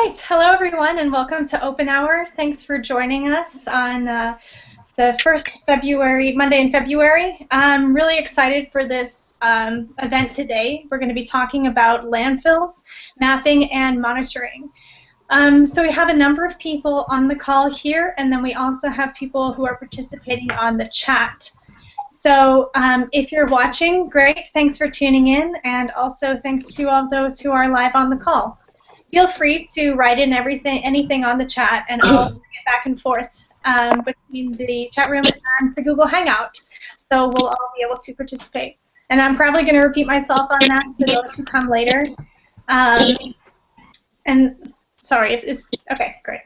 right, hello everyone and welcome to OpenHour. Thanks for joining us on the first Monday in February. I'm really excited for this event today. We're going to be talking about landfills, mapping, and monitoring. So we have a number of people on the call here, and then we also have people who are participating on the chat. So if you're watching, great, thanks for tuning in, and also thanks to all those who are live on the call. Feel free to write in anything on the chat, and I'll bring it back and forth between the chat room and the Google Hangout, so we'll all be able to participate. And I'm probably going to repeat myself on that for those who come later. And sorry, okay, great.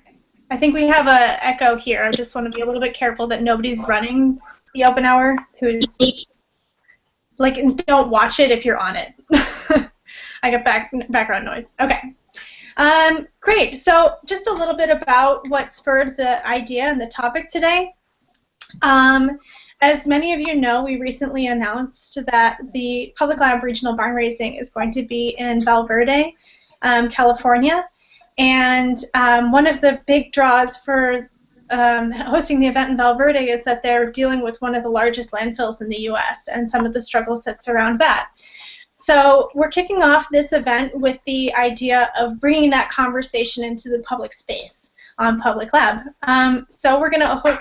I think we have an echo here. I just want to be a little bit careful that nobody's running the OpenHour who's, like, don't watch it if you're on it. I got background noise. Okay. Great. So just a little bit about what spurred the idea and the topic today. As many of you know, we recently announced that the Public Lab Regional Barn Raising is going to be in Valverde, California. And one of the big draws for hosting the event in Valverde is that they're dealing with one of the largest landfills in the U.S. and some of the struggles that surround that. So we're kicking off this event with the idea of bringing that conversation into the public space on Public Lab. So we're going to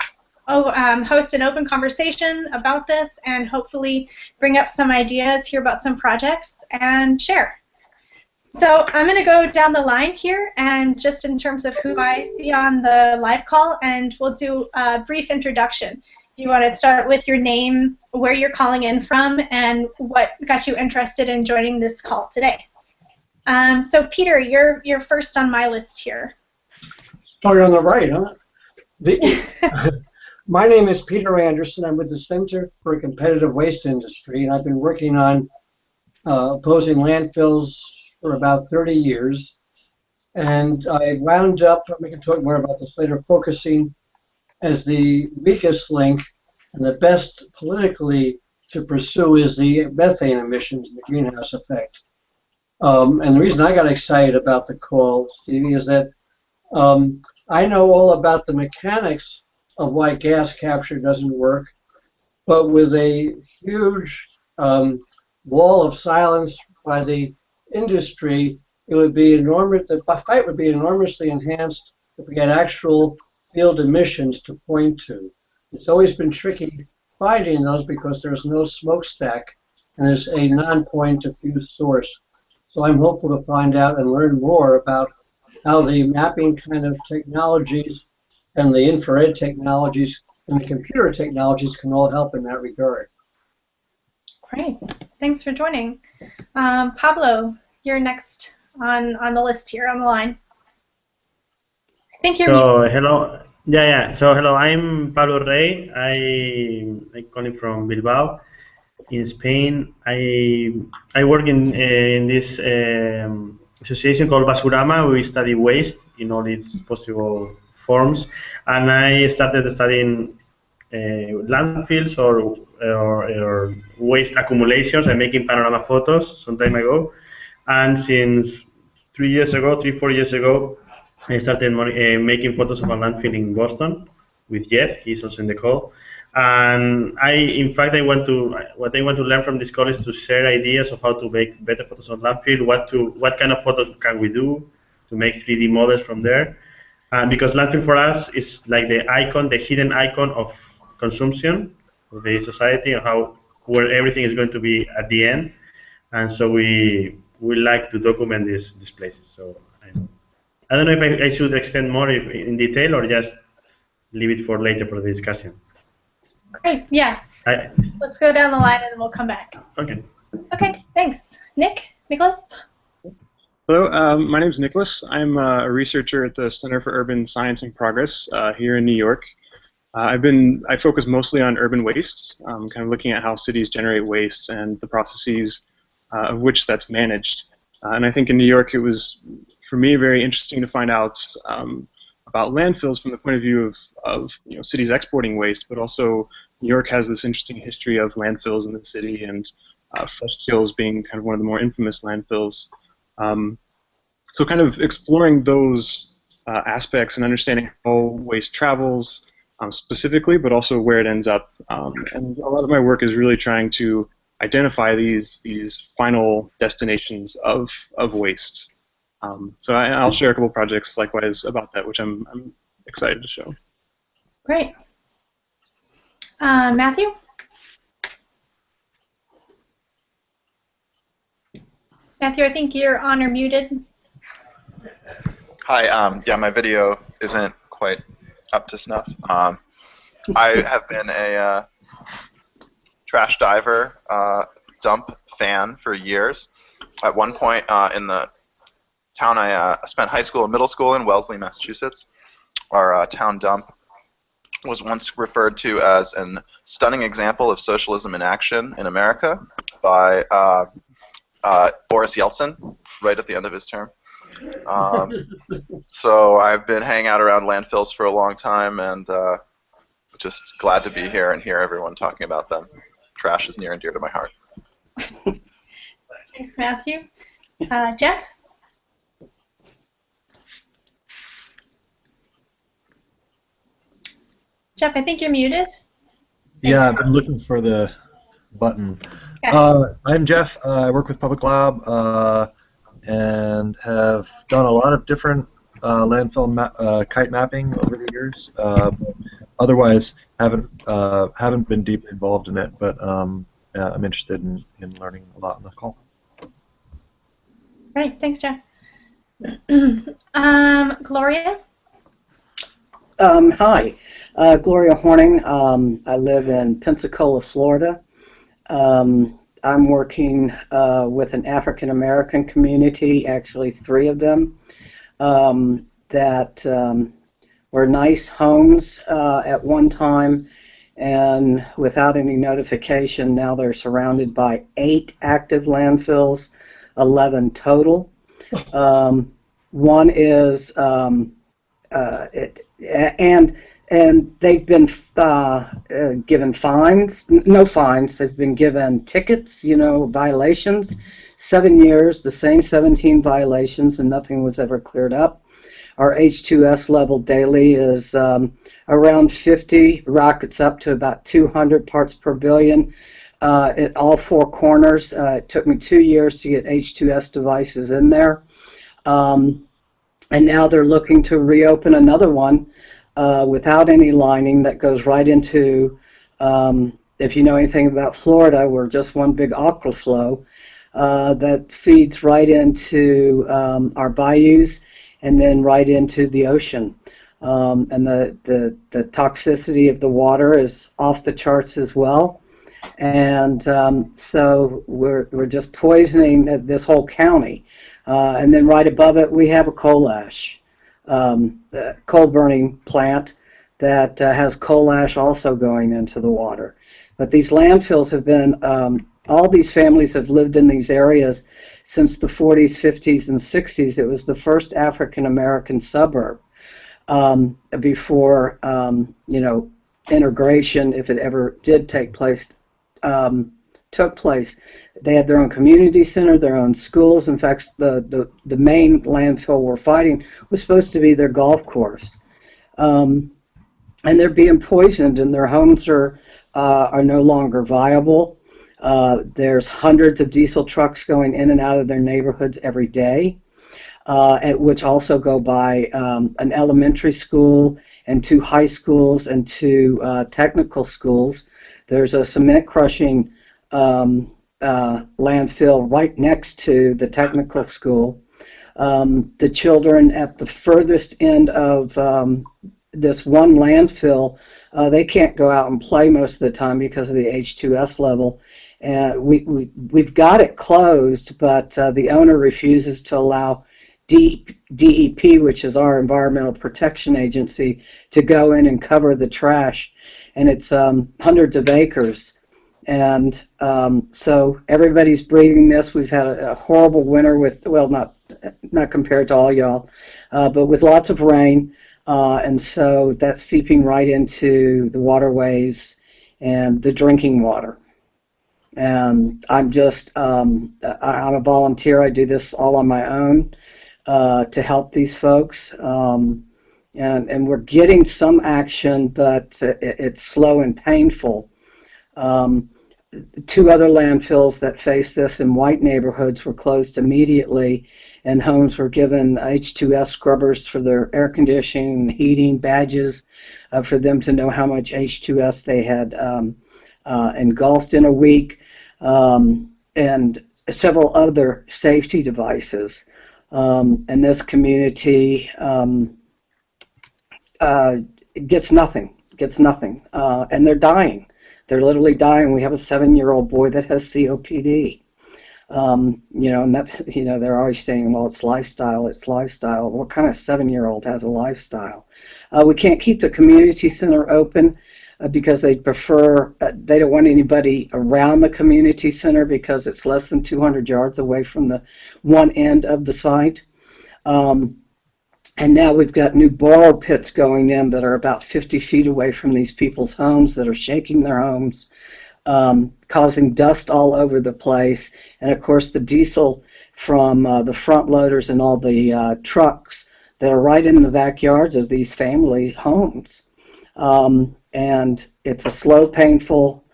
host an open conversation about this and hopefully bring up some ideas, hear about some projects, and share. So I'm going to go down the line here, and just in terms of who I see on the live call, and we'll do a brief introduction. You want to start with your name, where you're calling in from, and what got you interested in joining this call today. So Peter, you're first on my list here. Starting on the right, huh? My name is Peter Anderson. I'm with the Center for a Competitive Waste Industry, and I've been working on opposing landfills for about 30 years. And I wound up, we can talk more about this later, focusing as the weakest link, and the best politically to pursue is the methane emissions and the greenhouse effect. And the reason I got excited about the call, Stevie, is that I know all about the mechanics of why gas capture doesn't work, but with a huge wall of silence by the industry, it would be enormous. The fight would be enormously enhanced if we had actual field emissions to point to. It's always been tricky finding those because there's no smokestack and there's a non-point diffuse source. So I'm hopeful to find out and learn more about how the mapping kind of technologies and the infrared technologies and the computer technologies can all help in that regard. Great. Thanks for joining. Pablo, you're next on the list here on the line. I think you're muted. Hello. Yeah. So hello, I'm Paula Ray. I'm calling from Bilbao, in Spain. I work in this association called Basurama. We study waste in all its possible forms, and I started studying landfills or waste accumulations. I'm making panorama photos some time ago, and since 4 years ago, I started making photos of a landfill in Boston with Jeff. He's also in the call. And what I want to learn from this call is to share ideas of how to make better photos of landfill, what kind of photos can we do to make 3D models from there. Because landfill for us is like the icon, the hidden icon of consumption of the society, and where everything is going to be at the end. And so we like to document these places. So I don't know if I should extend more in detail or just leave it for later for the discussion. Great, yeah. Let's go down the line and then we'll come back. Okay. Okay, thanks. Nicholas? Hello, my name is Nicholas. I'm a researcher at the Center for Urban Science and Progress here in New York. I focus mostly on urban waste, kind of looking at how cities generate waste and the processes of which that's managed. And I think in New York it was, for me, very interesting to find out about landfills from the point of view of cities exporting waste, but also New York has this interesting history of landfills in the city, and Fresh Kills being kind of one of the more infamous landfills. So kind of exploring those aspects and understanding how waste travels specifically, but also where it ends up. And a lot of my work is really trying to identify these final destinations of waste. So I'll share a couple projects likewise about that, which I'm excited to show. Great. Matthew? Matthew, I think you're on or muted. Hi. Yeah, my video isn't quite up to snuff. I have been a trash diver, dump fan for years. At one point in the town I spent high school and middle school in, Wellesley, Massachusetts, our town dump was once referred to as an stunning example of socialism in action in America by Boris Yeltsin, right at the end of his term. So I've been hanging out around landfills for a long time, and just glad to be here and hear everyone talking about them. Trash is near and dear to my heart. Thanks, Matthew. Jeff? Jeff, I think you're muted. Yeah, I've been looking for the button. Okay. I'm Jeff. I work with Public Lab and have done a lot of different landfill kite mapping over the years. Otherwise, haven't been deeply involved in it, but I'm interested in learning a lot on the call. Great, thanks, Jeff. Gloria? Hi, Gloria Horning. I live in Pensacola, Florida. I'm working with an African American community, actually 3 of them, that were nice homes at one time, and without any notification, now they're surrounded by 8 active landfills, 11 total. One is and they've been given fines, no fines, they've been given tickets, violations, 7 years, the same 17 violations, and nothing was ever cleared up. Our H2S level daily is around 50, rockets up to about 200 parts per billion at all 4 corners. It took me 2 years to get H2S devices in there. And now they're looking to reopen another one without any lining that goes right into, if you know anything about Florida, we're just one big aquaflow that feeds right into our bayous and then right into the ocean. And the toxicity of the water is off the charts as well. And so we're just poisoning this whole county. And then right above it, we have a coal ash, coal burning plant that has coal ash also going into the water. But these landfills have been, all these families have lived in these areas since the 40s, 50s, and 60s. It was the first African-American suburb before, integration, if it ever did take place, took place. They had their own community center, their own schools. In fact, the main landfill we're fighting was supposed to be their golf course. And they're being poisoned, and their homes are no longer viable. There's hundreds of diesel trucks going in and out of their neighborhoods every day, which also go by an elementary school and 2 high schools and 2 technical schools. There's a cement crushing landfill right next to the technical school. The children at the furthest end of this one landfill, they can't go out and play most of the time because of the H2S level. And we've got it closed, but the owner refuses to allow DEP, which is our Environmental Protection Agency, to go in and cover the trash. And it's hundreds of acres. And so everybody's breathing this. We've had a horrible winter with, well, not compared to all y'all, but with lots of rain. And so that's seeping right into the waterways and the drinking water. And I'm a volunteer. I do this all on my own. to help these folks. And we're getting some action, but it's slow and painful. 2 other landfills that faced this in white neighborhoods were closed immediately, and homes were given H2S scrubbers for their air conditioning and heating, badges for them to know how much H2S they had engulfed in a week, and several other safety devices. And this community gets nothing, and they're dying. They're literally dying. We have a 7-year-old boy that has COPD. And that's, they're always saying, well, it's lifestyle. What kind of 7-year-old has a lifestyle? We can't keep the community center open because they prefer, they don't want anybody around the community center because it's less than 200 yards away from the one end of the site. And now we've got new borrow pits going in that are about 50 feet away from these people's homes that are shaking their homes, causing dust all over the place. And of course the diesel from the front loaders and all the trucks that are right in the backyards of these family homes. And it's a slow, painful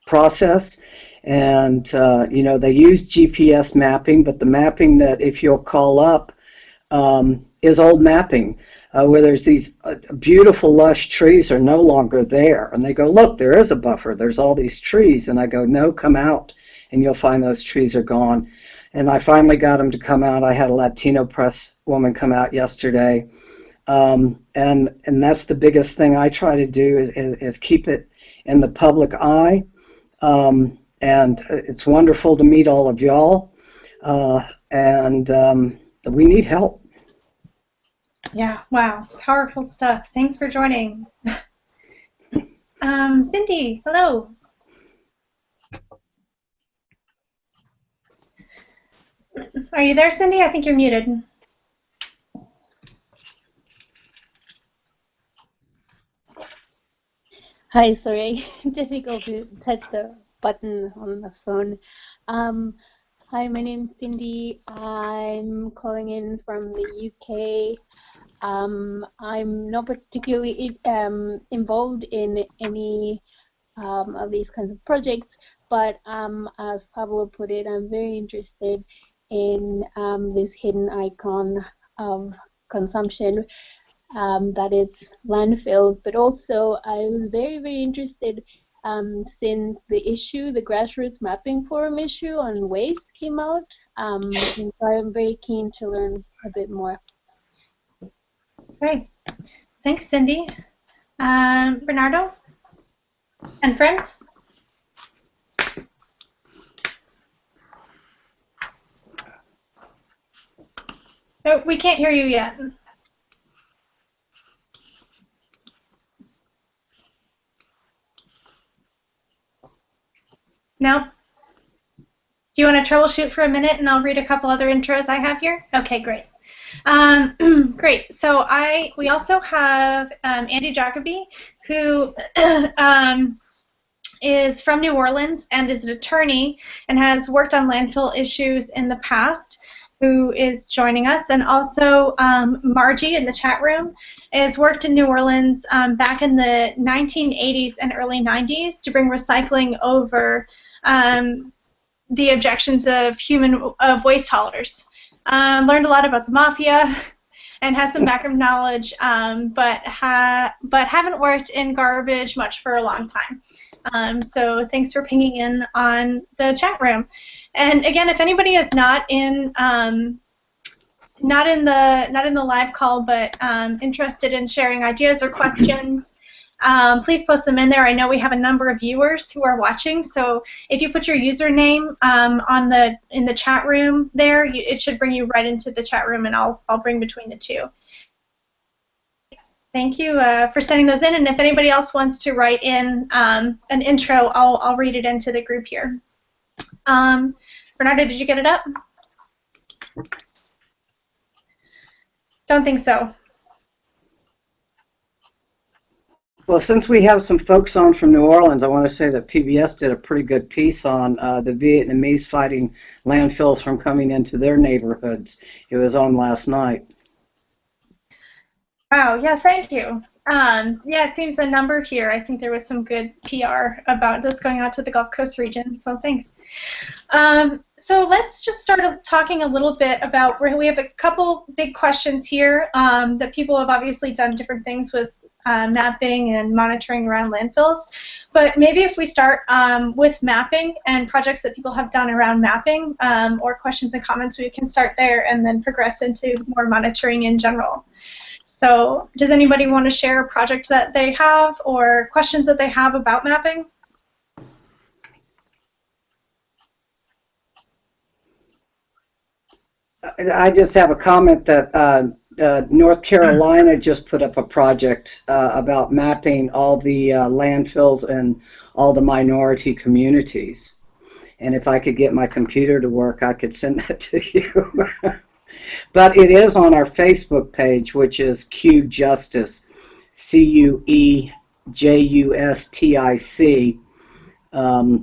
process. And, they use GPS mapping, but the mapping that if you'll call up is old mapping, where there's these beautiful lush trees are no longer there. And they go, look, there is a buffer. There's all these trees. And I go, no, come out and you'll find those trees are gone. And I finally got them to come out. I had a Latino press woman come out yesterday. And that's the biggest thing I try to do is keep it in the public eye. And it's wonderful to meet all of y'all. We need help. Yeah, wow, powerful stuff. Thanks for joining. Cindy, hello. Are you there, Cindy? I think you're muted. Hi, sorry, difficult to touch the button on the phone. Hi, my name's Cindy. I'm calling in from the UK. I'm not particularly involved in any of these kinds of projects, but as Pablo put it, I'm very interested in this hidden icon of consumption that is landfills, but also I was very, very interested since the grassroots mapping forum issue on waste came out, and so I'm very keen to learn a bit more. Great. Thanks, Cindy. Bernardo? And friends? No, we can't hear you yet. No? Do you want to troubleshoot for a minute and I'll read a couple other intros I have here? Okay, great. Great. So we also have Andy Jacoby, who is from New Orleans and is an attorney and has worked on landfill issues in the past, who is joining us. And also Margie in the chat room has worked in New Orleans back in the 1980s and early 90s to bring recycling over the objections of waste haulers. Learned a lot about the mafia and has some background knowledge, but haven't worked in garbage much for a long time. So thanks for pinging in on the chat room. And again, if anybody is not in the live call, but interested in sharing ideas or questions, please post them in there. I know we have a number of viewers who are watching, so if you put your username in the chat room there, it should bring you right into the chat room, and I'll bring between the two. Thank you for sending those in, and if anybody else wants to write in an intro, I'll read it into the group here. Bernardo, did you get it up? Don't think so. Well, since we have some folks on from New Orleans, I want to say that PBS did a pretty good piece on the Vietnamese fighting landfills from coming into their neighborhoods. It was on last night. Wow, yeah, thank you. Yeah, it seems a number here. I think there was some good PR about this going out to the Gulf Coast region, so thanks. So let's just start talking a little bit about, we have a couple big questions here that people have obviously done different things with mapping and monitoring around landfills. But maybe if we start with mapping and projects that people have done around mapping or questions and comments, we can start there and then progress into more monitoring in general. So does anybody want to share a project that they have or questions that they have about mapping? I just have a comment that North Carolina just put up a project about mapping all the landfills and all the minority communities. And if I could get my computer to work, I could send that to you. But it is on our Facebook page, which is Q Justice, CUEJUSTIC,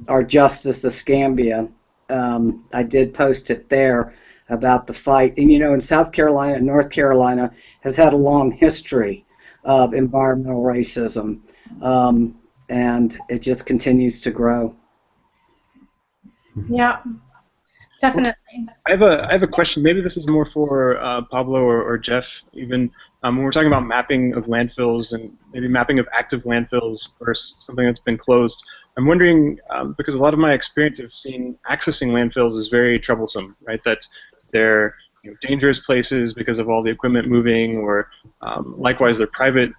or Justice Escambia. I did post it there about the fight. And you know, in South Carolina and North Carolina has had a long history of environmental racism, and it just continues to grow. Yeah, definitely. I have a question. Maybe this is more for Pablo or Jeff. Even when we're talking about mapping of landfills and maybe mapping of active landfills versus something that's been closed, I'm wondering because a lot of my experience of seeing accessing landfills is very troublesome, right? That they're dangerous places because of all the equipment moving, or likewise they're privately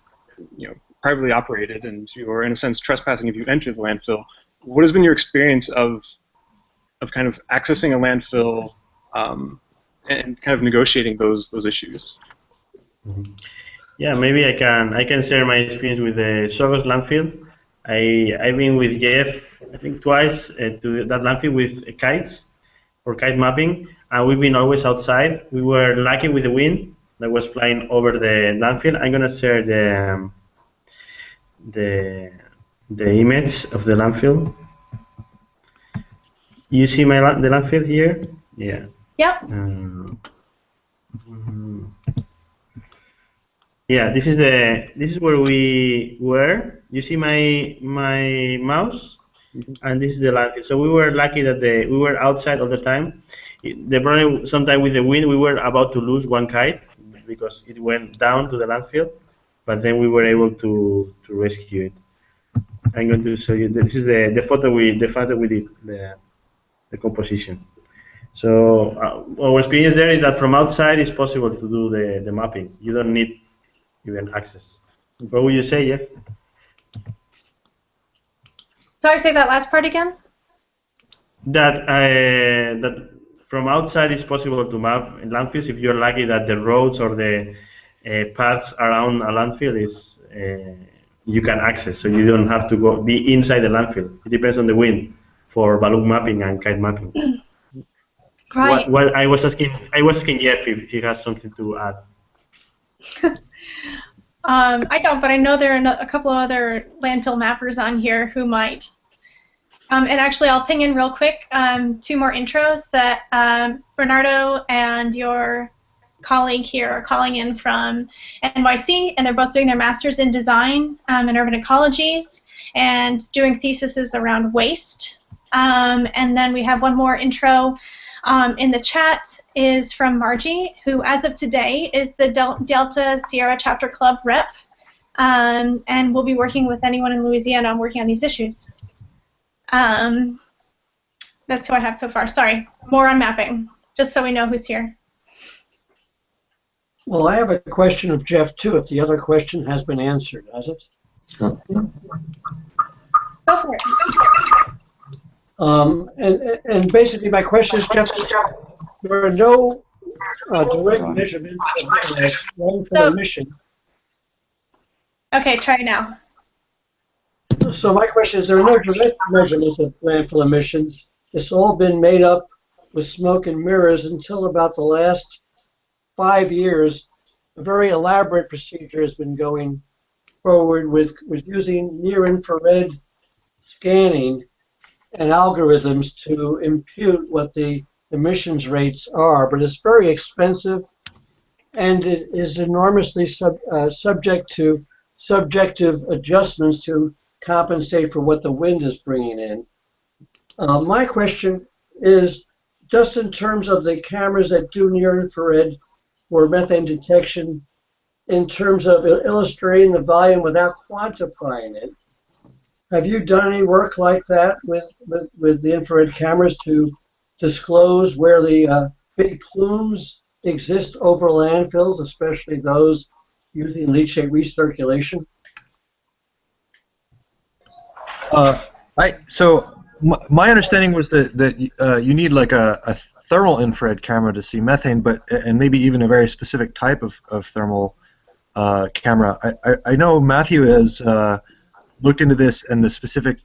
operated, and you are in a sense trespassing if you enter the landfill. What has been your experience of kind of accessing a landfill and kind of negotiating those issues? Yeah, maybe I can share my experience with the Sogos landfill. I've been with Jeff, I think twice to that landfill with kites for kite mapping, and we've been always outside. We were lucky with the wind that was flying over the landfill. I'm gonna share the image of the landfill. You see the landfill here? Yeah. Yep. Yeah, this is where we were. You see my mouse, and this is the landfill. So we were lucky that we were outside all the time. The problem sometimes with the wind, we were about to lose one kite because it went down to the landfill, but then we were able to rescue it. I'm going to show you. This is the photo we did the composition. So our experience there is that from outside it's possible to do the mapping. You don't need even access. What would you say, Jeff? Sorry, say that last part again. That from outside it's possible to map in landfills if you're lucky that the roads or the paths around a landfill is you can access, so you don't have to be inside the landfill. It depends on the wind for balloon mapping and kite mapping. Right. What I was asking Jeff if he has something to add. I don't, but I know there are a couple of other landfill mappers on here who might. And actually, I'll ping in real quick 2 more intros that Bernardo and your colleague here are calling in from NYC, and they're both doing their master's in design and urban ecologies and doing theses around waste. And then we have one more intro in the chat is from Margie, who as of today is the Delta Sierra Chapter Club rep, and will be working with anyone in Louisiana on working on these issues. That's who I have so far. Sorry, more on mapping, just so we know who's here. Well, I have a question of Jeff, too, if the other question has been answered, has it? Go for it. And basically my question is, Jeff, there are no direct measurements of landfill emission. Okay, try now. So my question is, there are no direct measurements of landfill emissions. It's all been made up with smoke and mirrors until about the last 5 years. A very elaborate procedure has been going forward with using near-infrared scanning and algorithms to impute what the emissions rates are, but it's very expensive and it is enormously subject to subjective adjustments to compensate for what the wind is bringing in. My question is, just in terms of the cameras that do near-infrared or methane detection, in terms of illustrating the volume without quantifying it, have you done any work like that with the infrared cameras to disclose where the big plumes exist over landfills, especially those using leachate recirculation? My understanding was that you need like a thermal infrared camera to see methane, and maybe even a very specific type of thermal camera. I know Matthew has looked into this and the specific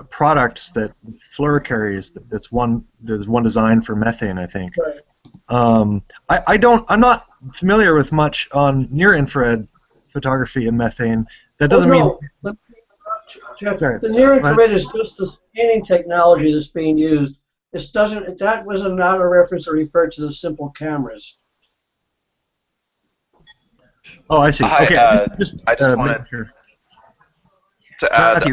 products that FLIR carries. There's one designed for methane, I think. Right. I'm not familiar with much on near infrared photography and methane. That doesn't mean. Jeff, Sorry, the near infrared is just the scanning technology that's being used. That was not a reference that referred to the simple cameras. Oh, I see. Hi, Okay. I just wanted to add,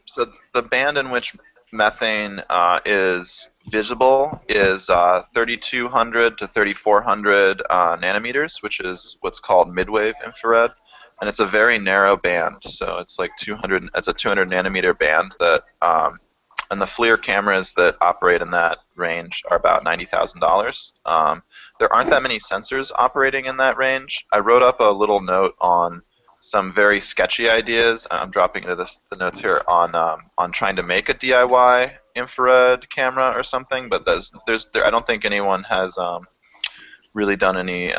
so the band in which methane is visible is 3,200 to 3,400 nanometers, which is what's called midwave infrared, and it's a very narrow band. So it's like 200. It's a 200 nanometer band that, and the FLIR cameras that operate in that range are about $90,000. There aren't that many sensors operating in that range. I wrote up a little note on some very sketchy ideas. I'm dropping into the notes here on trying to make a DIY infrared camera or something, but I don't think anyone has really done any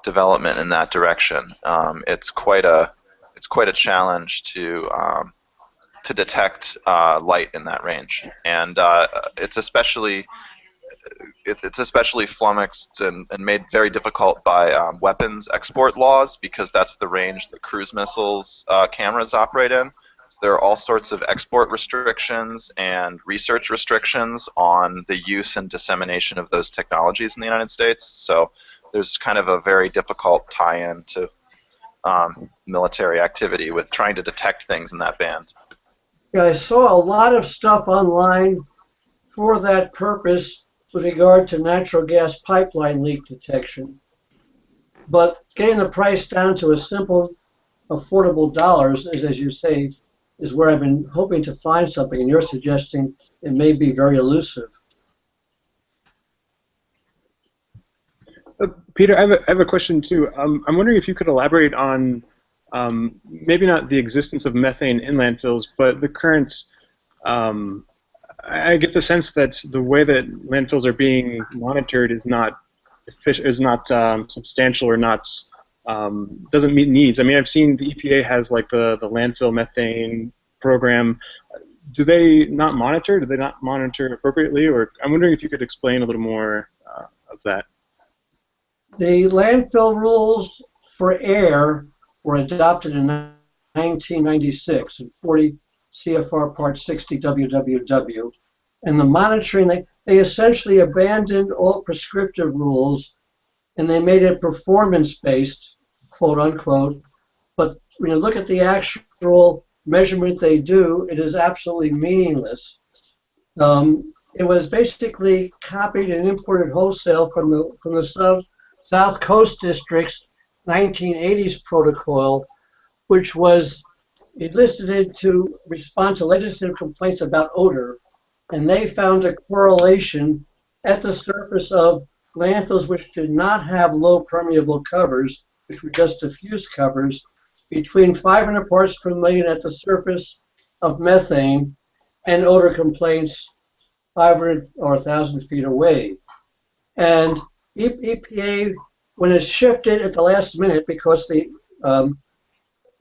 development in that direction. It's quite a challenge to detect light in that range, and it's especially flummoxed and made very difficult by weapons export laws, because that's the range that cruise missiles cameras operate in. So there are all sorts of export restrictions and research restrictions on the use and dissemination of those technologies in the United States. So there's kind of a very difficult tie-in to military activity with trying to detect things in that band. Yeah, I saw a lot of stuff online for that purpose with regard to natural gas pipeline leak detection. But getting the price down to a simple, affordable dollars, as you say, is where I've been hoping to find something, and you're suggesting it may be very elusive. Peter, I have a question too. I'm wondering if you could elaborate on maybe not the existence of methane in landfills, but the current. I get the sense that the way that landfills are being monitored is not substantial or not doesn't meet needs. I mean, I've seen the EPA has like the landfill methane program. Do they not monitor? Do they not monitor appropriately? Or I'm wondering if you could explain a little more of that. The landfill rules for air were adopted in 1996 in 40 CFR Part 60 WWW, and the monitoring, they essentially abandoned all prescriptive rules and they made it performance-based, quote unquote, but when you look at the actual measurement they do, it is absolutely meaningless. It was basically copied and imported wholesale from the South Coast District's 1980s protocol, which was elicited to respond to legislative complaints about odor, and they found a correlation at the surface of landfills which did not have low permeable covers, which were just diffuse covers, between 500 parts per million at the surface of methane and odor complaints 500 or 1,000 feet away. And EPA, when it shifted at the last minute, because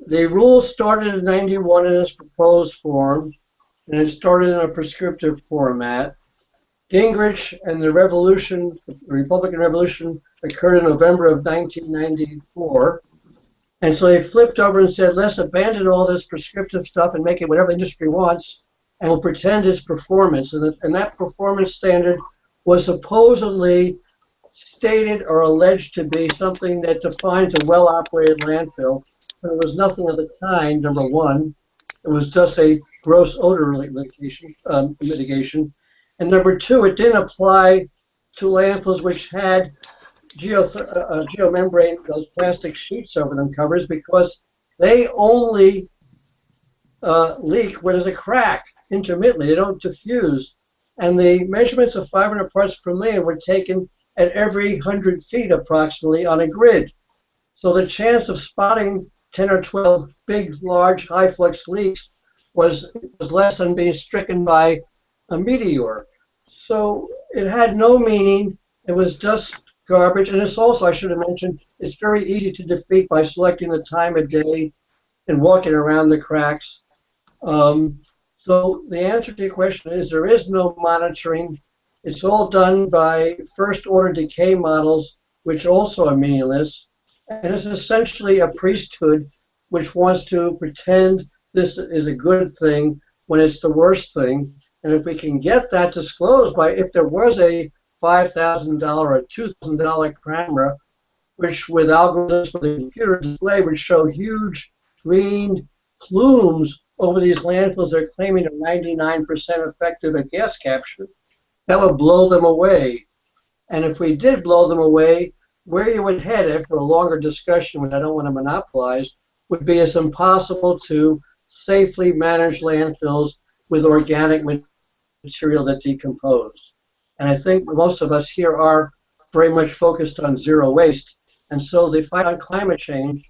the rules started in '91 in its proposed form, and it started in a prescriptive format. Gingrich and the Republican Revolution, occurred in November of 1994, And so they flipped over and said, let's abandon all this prescriptive stuff and make it whatever the industry wants, and we'll pretend it's performance. And that performance standard was supposedly stated or alleged to be something that defines a well-operated landfill. But it was nothing of the kind, number one. It was just a gross odor mitigation. And number two, it didn't apply to landfills which had geomembrane, those plastic sheets over them covers, because they only leak where there's a crack intermittently. They don't diffuse. And the measurements of 500 parts per million were taken at every 100 feet approximately on a grid. So the chance of spotting 10 or 12 big, large, high flux leaks was less than being stricken by a meteor. So it had no meaning. It was just garbage. And it's also, I should have mentioned, it's very easy to defeat by selecting the time of day and walking around the cracks. So the answer to your question is there is no monitoring. It's all done by first-order decay models, which also are meaningless. And it's essentially a priesthood which wants to pretend this is a good thing when it's the worst thing. And if we can get that disclosed by, if there was a $5,000 or $2,000 camera, which with algorithms for the computer display would show huge green plumes over these landfills they're claiming are 99% effective at gas capture, that would blow them away. And if we did blow them away, where you would head after a longer discussion, which I don't want to monopolize, would be it's impossible to safely manage landfills with organic material that decompose. And I think most of us here are very much focused on zero waste. And so the fight on climate change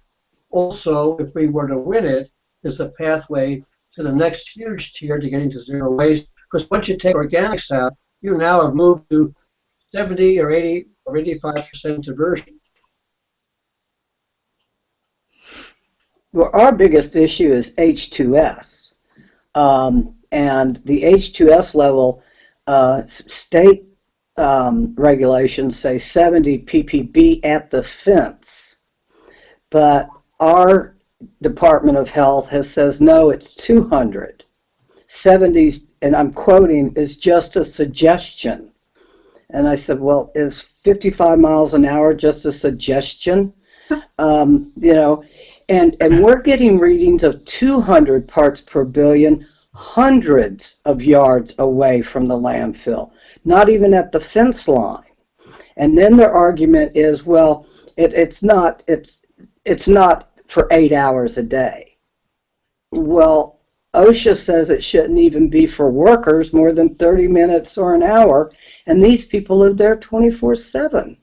also, if we were to win it, is a pathway to the next huge tier to getting to zero waste. Because once you take organics out, you now have moved to 70 or 80 or 85% diversion. Well, our biggest issue is H2S. And the H2S level, state regulations say 70 ppb at the fence. But our Department of Health says, no, it's 200. 70, and I'm quoting, is just a suggestion. And I said, well, is 55 miles an hour just a suggestion? You know, and we're getting readings of 200 parts per billion, hundreds of yards away from the landfill, not even at the fence line. And then their argument is, well, it's not for 8 hours a day. Well, OSHA says it shouldn't even be for workers more than 30 minutes or an hour, and these people live there 24/7.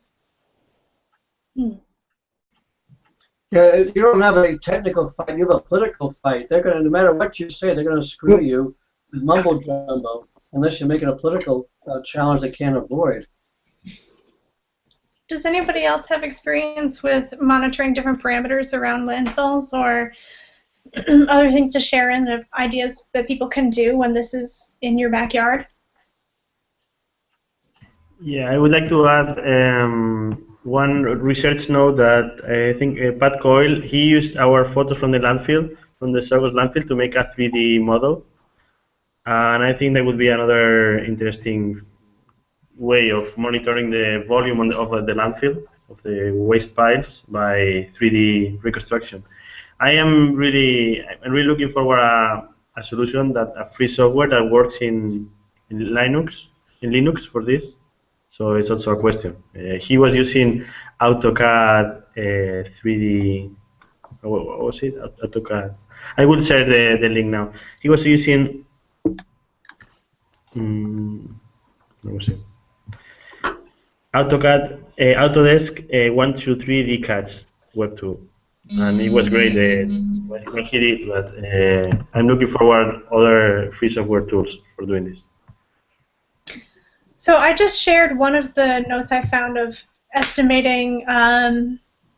Yeah, you don't have a technical fight, you have a political fight. They're going to, no matter what you say, they're going to screw you with mumbo jumbo unless you make it a political challenge they can't avoid. Does anybody else have experience with monitoring different parameters around landfills or other things to share in of ideas that people can do when this is in your backyard? Yeah, I would like to add one research note that I think Pat Coyle, he used our photos from the landfill, from the Saugus landfill, to make a 3D model. And I think that would be another interesting way of monitoring the volume of the landfill, of the waste piles, by 3D reconstruction. I'm really looking forward a solution, that a free software that works in Linux for this. So it's also a question. He was using AutoCAD 3D. What was it? AutoCAD. I will share the link now. He was using. What was it? AutoCAD, Autodesk 123D CADs web tool, and it was great when he did. But I'm looking forward other free software tools for doing this. So I just shared one of the notes I found of estimating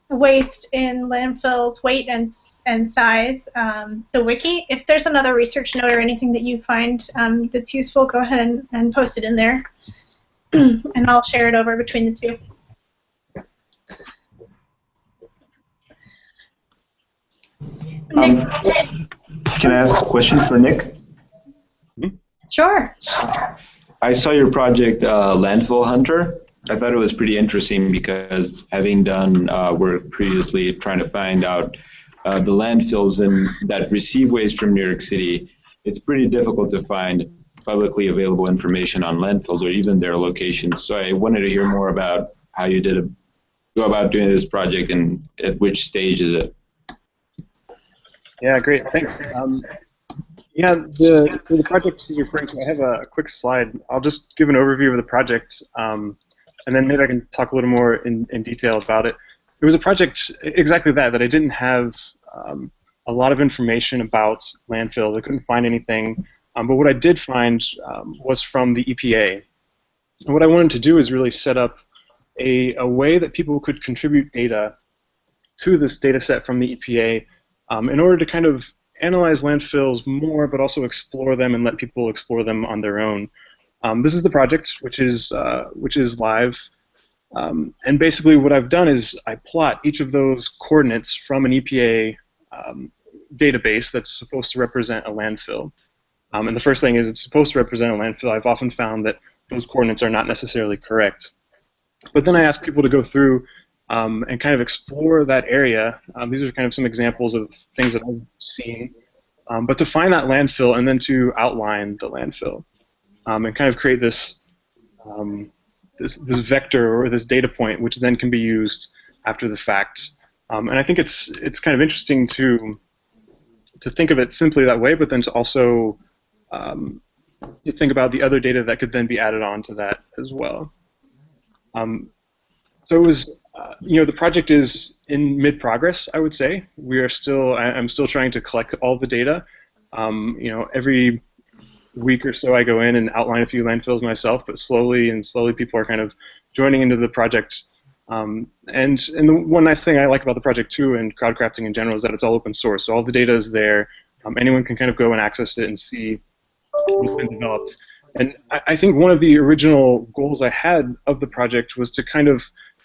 waste in landfills, weight and size, the wiki. If there's another research note or anything that you find that's useful, go ahead and post it in there, and I'll share it over between the two. Nick. Can I ask a question for Nick? Sure. I saw your project, Landfill Hunter. I thought it was pretty interesting because having done work previously trying to find out the landfills that receive waste from New York City, it's pretty difficult to find publicly available information on landfills or even their locations. So I wanted to hear more about how you go about doing this project and at which stage is it? Yeah, great, thanks. Yeah, the project you're referring to, I have a quick slide. I'll just give an overview of the project, and then maybe I can talk a little more in detail about it. It was a project exactly that I didn't have a lot of information about landfills. I couldn't find anything, but what I did find was from the EPA. And what I wanted to do is really set up a way that people could contribute data to this data set from the EPA in order to kind of analyze landfills more, but also explore them and let people explore them on their own. This is the project, which is live. And basically what I've done is I plot each of those coordinates from an EPA database that's supposed to represent a landfill. And the first thing is it's supposed to represent a landfill. I've often found that those coordinates are not necessarily correct. But then I ask people to go through and kind of explore that area. These are kind of some examples of things that I've seen. But to find that landfill and then to outline the landfill and kind of create this this vector or this data point, which then can be used after the fact. And I think it's kind of interesting to think of it simply that way, but then to also you think about the other data that could then be added on to that as well. So it was, the project is in mid-progress, I would say. I'm still trying to collect all the data. Every week or so I go in and outline a few landfills myself, but slowly people are kind of joining into the project. And the one nice thing I like about the project too, and crowdcrafting in general, is that it's all open source. So all the data is there. Anyone can kind of go and access it and see what's been developed. And I think one of the original goals I had of the project was to kind of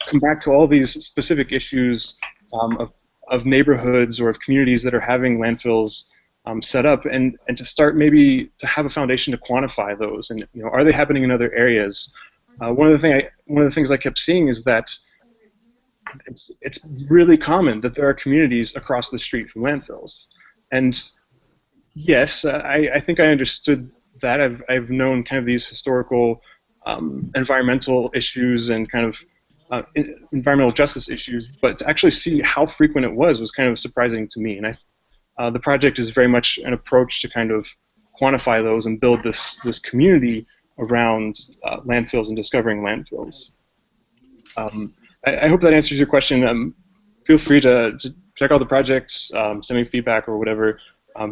come back to all these specific issues of neighborhoods or of communities that are having landfills set up, and to start maybe to have a foundation to quantify those. And are they happening in other areas? One of the things I kept seeing is that it's really common that there are communities across the street from landfills. And yes, I think I understood that. I've known kind of these historical environmental issues and kind of environmental justice issues, but to actually see how frequent it was kind of surprising to me. And the project is very much an approach to kind of quantify those and build this community around landfills and discovering landfills. I hope that answers your question. Feel free to check out the projects, send me feedback or whatever.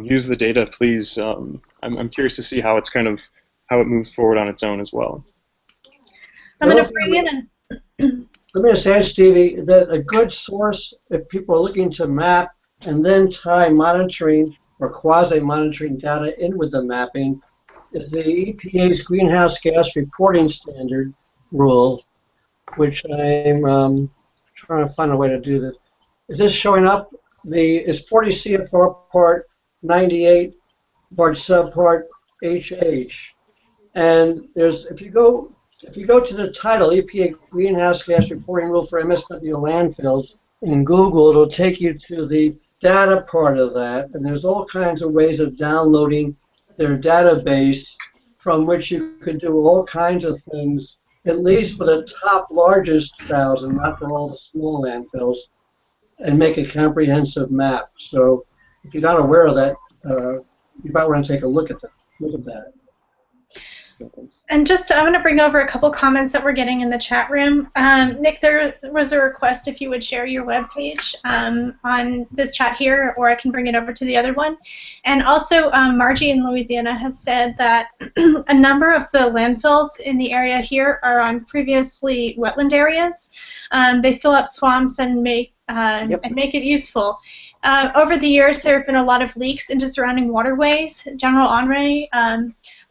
Use the data, please. I'm curious to see how it moves forward on its own as well. I'm going to bring in Let me just add, Stevie, that a good source, if people are looking to map and then tie monitoring or quasi-monitoring data in with the mapping, is the EPA's greenhouse gas reporting standard rule, which I'm trying to find a way to do this. Is this showing up? It's 40 CFR Part 98, Part Subpart HH, and if you go to the title, EPA Greenhouse Gas Reporting Rule for MSW landfills in Google, it'll take you to the data part of that, and there's all kinds of ways of downloading their database from which you can do all kinds of things, at least for the top largest 1,000, not for all the small landfills, and make a comprehensive map. So if you're not aware of that, you might want to take a look at that. And I'm going to bring over a couple comments that we're getting in the chat room. Nick, there was a request if you would share your webpage on this chat here, or I can bring it over to the other one. And also, Margie in Louisiana has said that a number of the landfills in the area here are on previously wetland areas. They fill up swamps and make it useful. Over the years, there have been a lot of leaks into surrounding waterways. General Henry,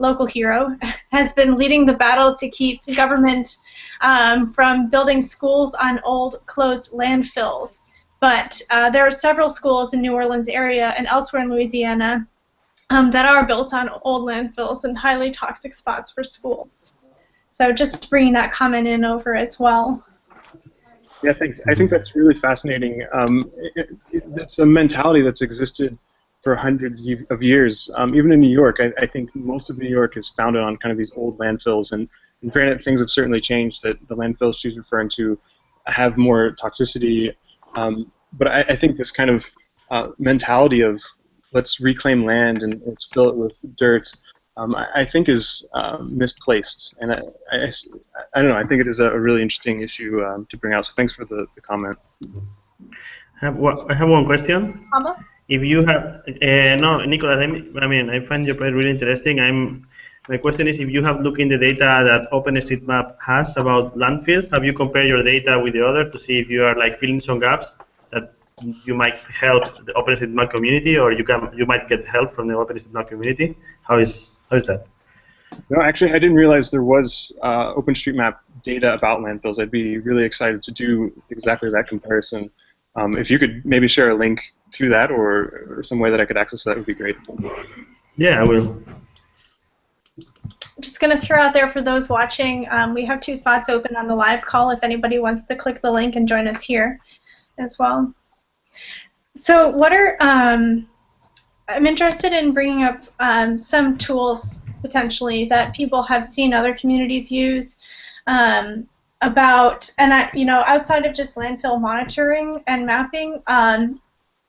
local hero, has been leading the battle to keep government from building schools on old closed landfills. but there are several schools in New Orleans area and elsewhere in Louisiana that are built on old landfills and highly toxic spots for schools. So just bringing that comment in over as well. Yeah, thanks. I think that's really fascinating. It's a mentality that's existed for hundreds of years. Even in New York, I think most of New York is founded on kind of these old landfills. And granted, things have certainly changed, that the landfills she's referring to have more toxicity. But I think this kind of mentality of let's reclaim land and let's fill it with dirt, I think is misplaced. And I don't know, I think it is a really interesting issue to bring out. So thanks for the comment. I have one question. Paula? If you have, no, Nicolas, I mean, I find your point really interesting. My question is, if you have looked in the data that OpenStreetMap has about landfills, have you compared your data with the other to see if you are like filling some gaps that you might help the OpenStreetMap community, or you might get help from the OpenStreetMap community? How is that? No, actually, I didn't realize there was OpenStreetMap data about landfills. I'd be really excited to do exactly that comparison. If you could maybe share a link to that or some way that I could access that would be great. Yeah, I will. I'm just going to throw out there for those watching, we have 2 spots open on the live call if anybody wants to click the link and join us here as well. So what are, I'm interested in bringing up some tools potentially that people have seen other communities use about, and outside of just landfill monitoring and mapping,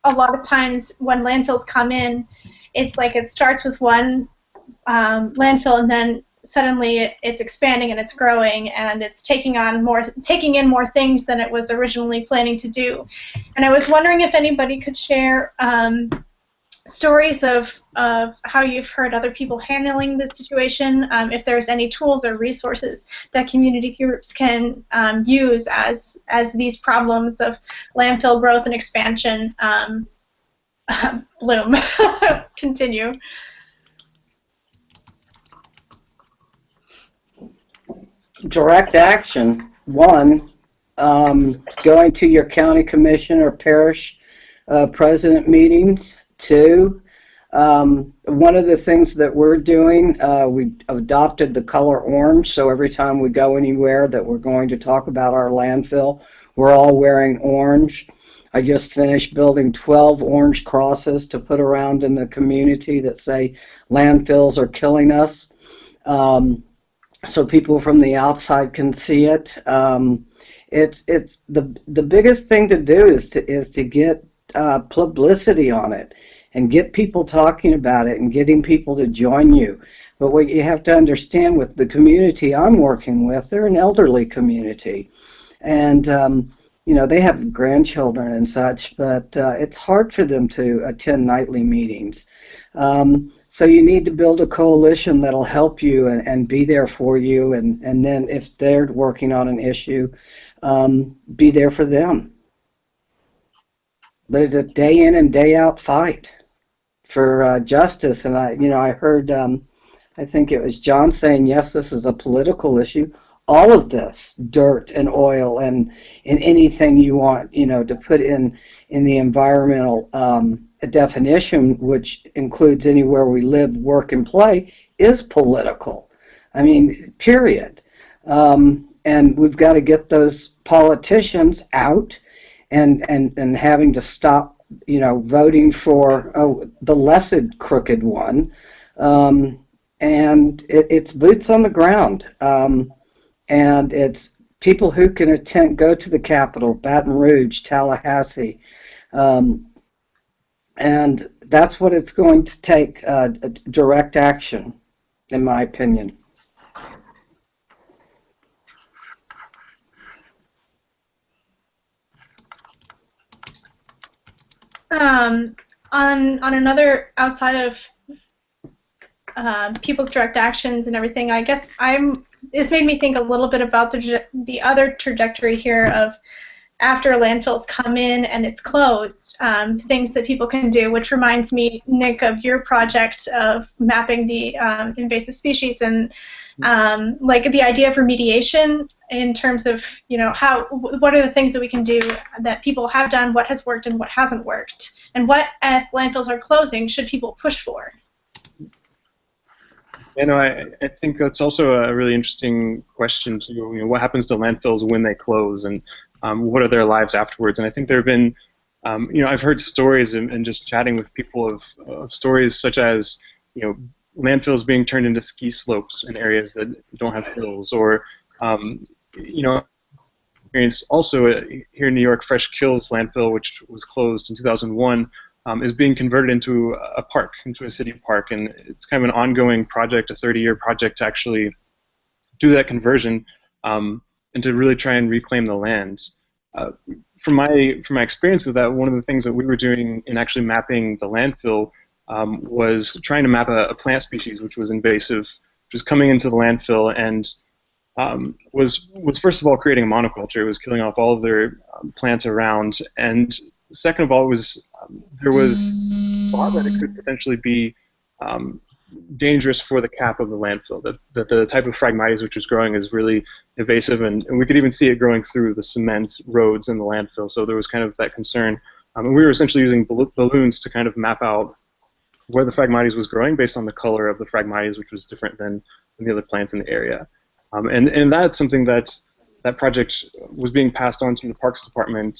a lot of times when landfills come in, it's like it starts with one landfill and then suddenly it's expanding and it's growing and it's taking in more things than it was originally planning to do. And I was wondering if anybody could share stories of how you've heard other people handling this situation, if there's any tools or resources that community groups can use as these problems of landfill growth and expansion bloom, continue. Direct action. 1, going to your county commission or parish president meetings. 2, one of the things that we're doing, we adopted the color orange, so every time we go anywhere that we're going to talk about our landfill, we're all wearing orange. I just finished building 12 orange crosses to put around in the community that say landfills are killing us. So people from the outside can see it. It's the biggest thing to do is to get publicity on it and get people talking about it and getting people to join you. But what you have to understand with the community I'm working with, they're an elderly community, and they have grandchildren and such, but it's hard for them to attend nightly meetings. So you need to build a coalition that'll help you and be there for you, and then if they're working on an issue, be there for them. But it's a day in and day out fight for justice, and I heard, I think it was John saying, yes, this is a political issue. All of this, dirt and oil and anything you want, to put in the environmental definition, which includes anywhere we live, work, and play, is political. I mean, period. And we've got to get those politicians out and having to stop, voting for the lessed crooked one. And it's boots on the ground. And it's people who can go to the Capitol, Baton Rouge, Tallahassee. And that's what it's going to take, direct action, in my opinion. On another, outside of people's direct actions and everything, I guess this made me think a little bit about the other trajectory here of after landfills come in and it's closed, things that people can do, which reminds me, Nick, of your project of mapping the invasive species and like the idea of remediation. in terms of, what are the things that we can do that people have done, what has worked and what hasn't worked, and what, as landfills are closing, should people push for? I think that's also a really interesting question too. What happens to landfills when they close, and what are their lives afterwards? And I think there have been, I've heard stories and just chatting with people of stories such as, landfills being turned into ski slopes in areas that don't have hills, or experience also here in New York, Fresh Kills landfill, which was closed in 2001, is being converted into a park, into a city park, and it's kind of an ongoing project, a 30-year project to actually do that conversion and to really try and reclaim the land. From my experience with that, one of the things that we were doing in actually mapping the landfill was trying to map a plant species which was invasive, which was coming into the landfill and was first of all creating a monoculture. It was killing off all of their plants around, and second of all, there was thought that it could potentially be dangerous for the cap of the landfill, that the type of Phragmites which was growing is really invasive, and we could even see it growing through the cement roads in the landfill, so there was kind of that concern. And we were essentially using balloons to kind of map out where the Phragmites was growing based on the color of the Phragmites, which was different than the other plants in the area. And that's something that project was being passed on to the Parks Department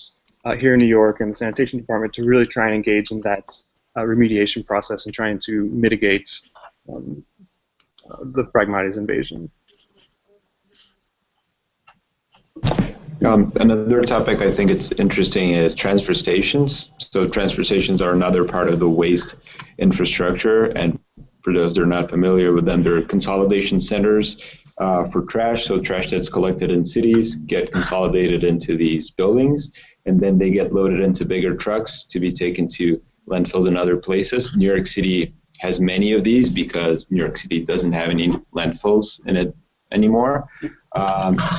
here in New York and the Sanitation Department to really try and engage in that remediation process and trying to mitigate the Phragmites invasion. Another topic I think it's interesting is transfer stations. So transfer stations are another part of the waste infrastructure, and for those that are not familiar with them, they're consolidation centers for trash. So trash that's collected in cities get consolidated into these buildings, and then they get loaded into bigger trucks to be taken to landfills in other places. New York City has many of these because New York City doesn't have any landfills in it anymore.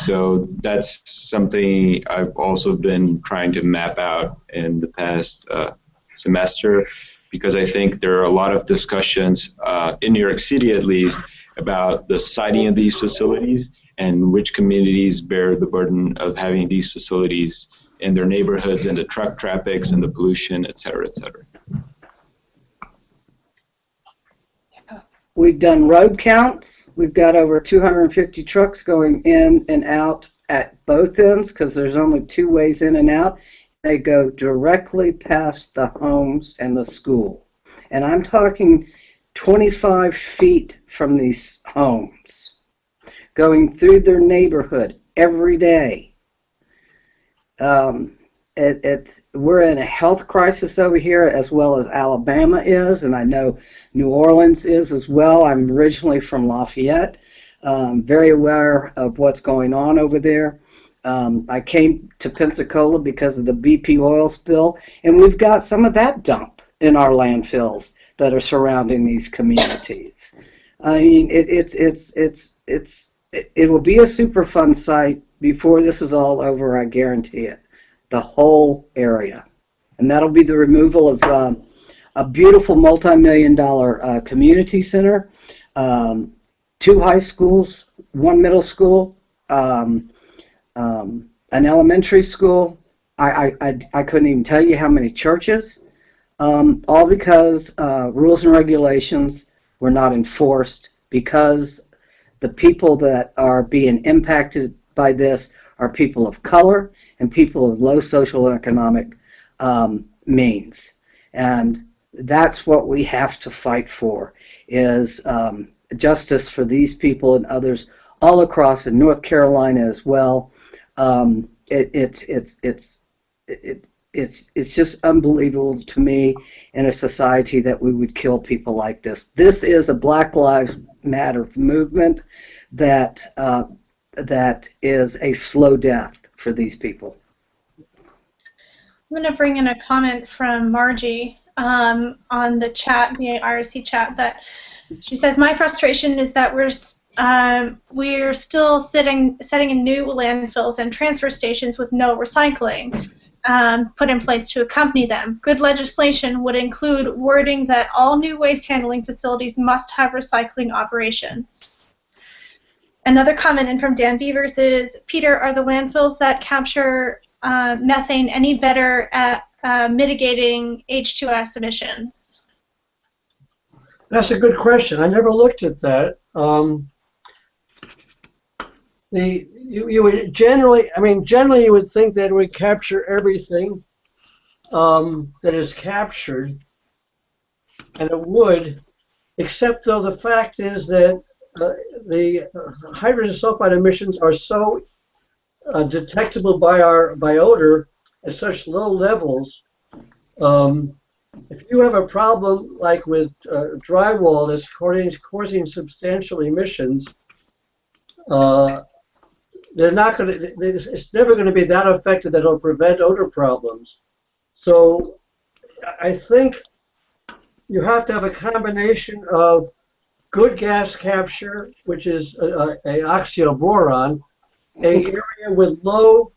So that's something I've also been trying to map out in the past semester, because I think there are a lot of discussions in New York City at least about the siting of these facilities and which communities bear the burden of having these facilities in their neighborhoods, and the truck traffics and the pollution, et cetera, et cetera. We've done road counts. We've got over 250 trucks going in and out at both ends because there's only two ways in and out. They go directly past the homes and the school. And I'm talking 25 feet from these homes, going through their neighborhood every day. We're in a health crisis over here, as well as Alabama is, and I know New Orleans is as well. I'm originally from Lafayette, very aware of what's going on over there. I came to Pensacola because of the BP oil spill, and we've got some of that dump in our landfills that are surrounding these communities. I mean, it will be a Superfund site before this is all over, I guarantee it. The whole area. And that'll be the removal of a beautiful multi-million-dollar community center, 2 high schools, 1 middle school, an elementary school. I couldn't even tell you how many churches, all because rules and regulations were not enforced, because the people that are being impacted by this are people of color and people of low social and economic means. And that's what we have to fight for, is justice for these people and others all across, in North Carolina as well. It's just unbelievable to me in a society that we would kill people like this. This is a Black Lives Matter movement that is a slow death for these people. I'm going to bring in a comment from Margie on the chat, the IRC chat, that she says, my frustration is that we're still setting in new landfills and transfer stations with no recycling put in place to accompany them. Good legislation would include wording that all new waste handling facilities must have recycling operations. Another comment in from Dan Beavers is, Peter, are the landfills that capture methane any better at mitigating H2S emissions? That's a good question. I never looked at that. You would generally, generally you would think that it would capture everything that is captured, and it would, except though the fact is that the hydrogen sulfide emissions are so detectable by odor at such low levels. If you have a problem like with drywall that's causing substantial emissions, they're not going to. It's never going to be that effective that it'll prevent odor problems. So I think you have to have a combination of good gas capture, which is a oxymoron, an area with low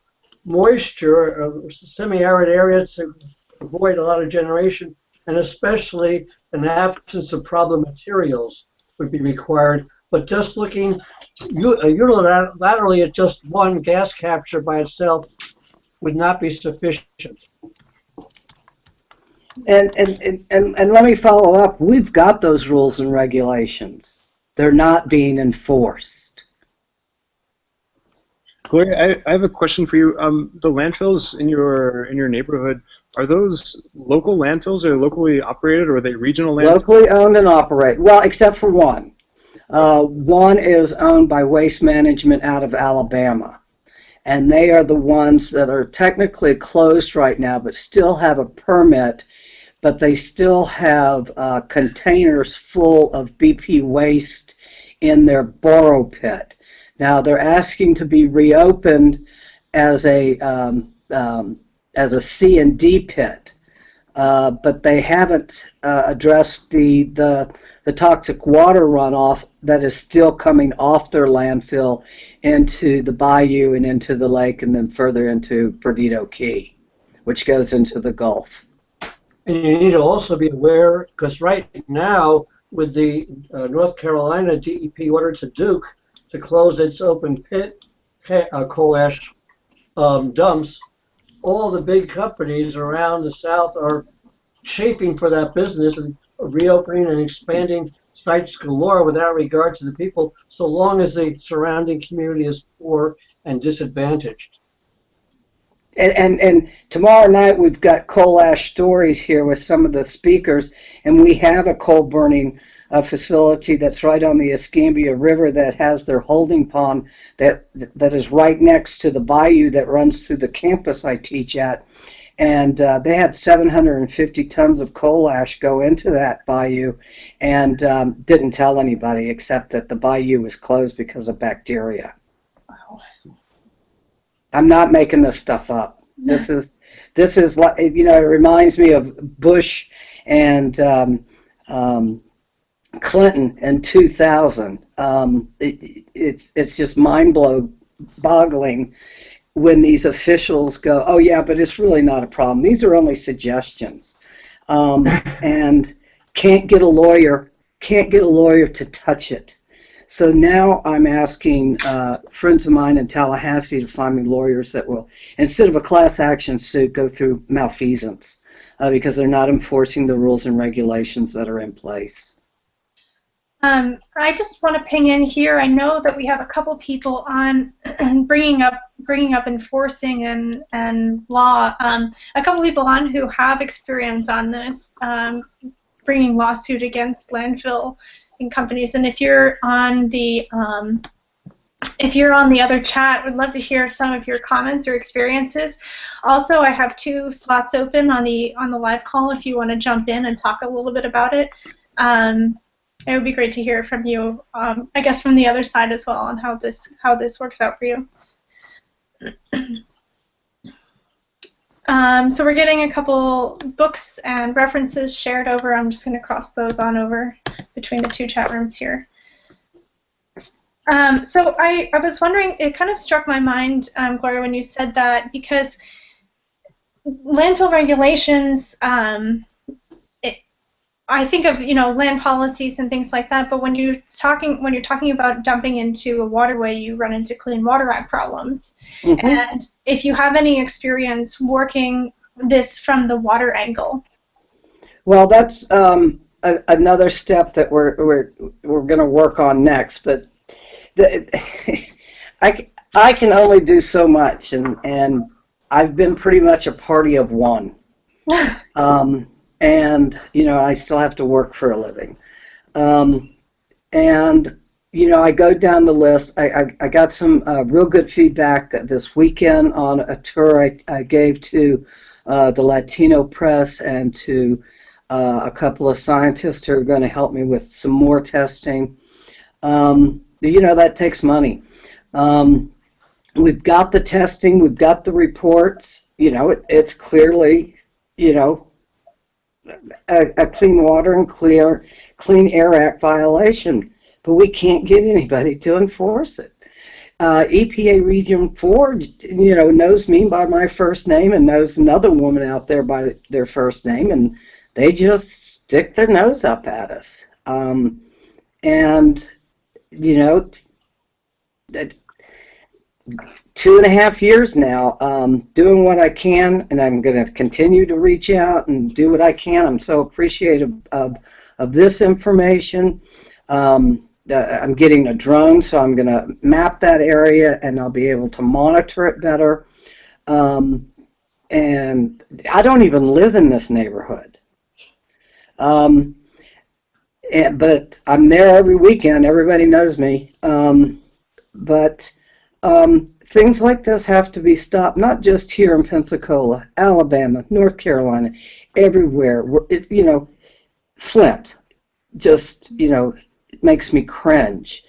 moisture, a semi-arid area to avoid a lot of generation, and especially an absence of problem materials would be required. But just looking unilaterally at just one gas capture by itself would not be sufficient. And let me follow up. We've got those rules and regulations. They're not being enforced. Gloria, I have a question for you. The landfills in your neighborhood, are those local landfills, or locally operated, or are they regional landfills? Locally owned and operated. Well, except for one. One is owned by Waste Management out of Alabama. And they are the ones that are technically closed right now, but still have a permit, but they still have containers full of BP waste in their borrow pit. Now they're asking to be reopened as a C&D pit, but they haven't addressed the toxic water runoff that is still coming off their landfill into the bayou and into the lake, and then further into Bernardo Key, which goes into the Gulf. And you need to also be aware, because right now, with the North Carolina DEP order to Duke to close its open pit coal ash dumps, all the big companies around the South are chafing for that business and reopening and expanding sites galore without regard to the people, so long as the surrounding community is poor and disadvantaged. And tomorrow night we've got coal ash stories here with some of the speakers, and we have a coal burning facility that's right on the Escambia River that has their holding pond that is right next to the bayou that runs through the campus I teach at. And they had 750 tons of coal ash go into that bayou, and didn't tell anybody except that the bayou was closed because of bacteria. Wow. I'm not making this stuff up. This is like, you know, it reminds me of Bush and Clinton in 2000. It's just mind-boggling when these officials go, oh yeah, but it's really not a problem. These are only suggestions, and can't get a lawyer to touch it. So now I'm asking friends of mine in Tallahassee to find me lawyers that will, instead of a class action suit, go through malfeasance because they're not enforcing the rules and regulations that are in place. I just want to ping in here. I know that we have a couple people on bringing up enforcing and law. A couple people on who have experience on this, bringing lawsuit against landfill and companies. And if you're on the other chat, would love to hear some of your comments or experiences. Also, I have 2 slots open on the live call if you want to jump in and talk a little bit about it. It would be great to hear from you, I guess from the other side as well, on how this works out for you. So we're getting a couple books and references shared over. I'm just going to cross those on over between the 2 chat rooms here. So I was wondering, it kind of struck my mind, Gloria, when you said that, because landfill regulations, I think of, land policies and things like that, but when you're talking about dumping into a waterway, you run into Clean Water Act problems. Mm-hmm. And if you have any experience working this from the water angle. Well, that's another step that we're going to work on next. But I can only do so much, and I've been pretty much a party of one. And, I still have to work for a living. And, I go down the list. I got some real good feedback this weekend on a tour I gave to the Latino press and to a couple of scientists who are going to help me with some more testing. That takes money. We've got the testing. We've got the reports. It's clearly, a Clean Water and Clean Air Act violation, but we can't get anybody to enforce it. EPA Region 4, knows me by my first name and knows another woman out there by their first name, and they just stick their nose up at us. And, that 2.5 years now, doing what I can, and I'm going to continue to reach out and do what I can. I'm so appreciative of this information. I'm getting a drone, so I'm going to map that area, and I'll be able to monitor it better. And I don't even live in this neighborhood. But I'm there every weekend. Everybody knows me. Things like this have to be stopped, not just here in Pensacola, Alabama, North Carolina, everywhere. Flint just, it makes me cringe.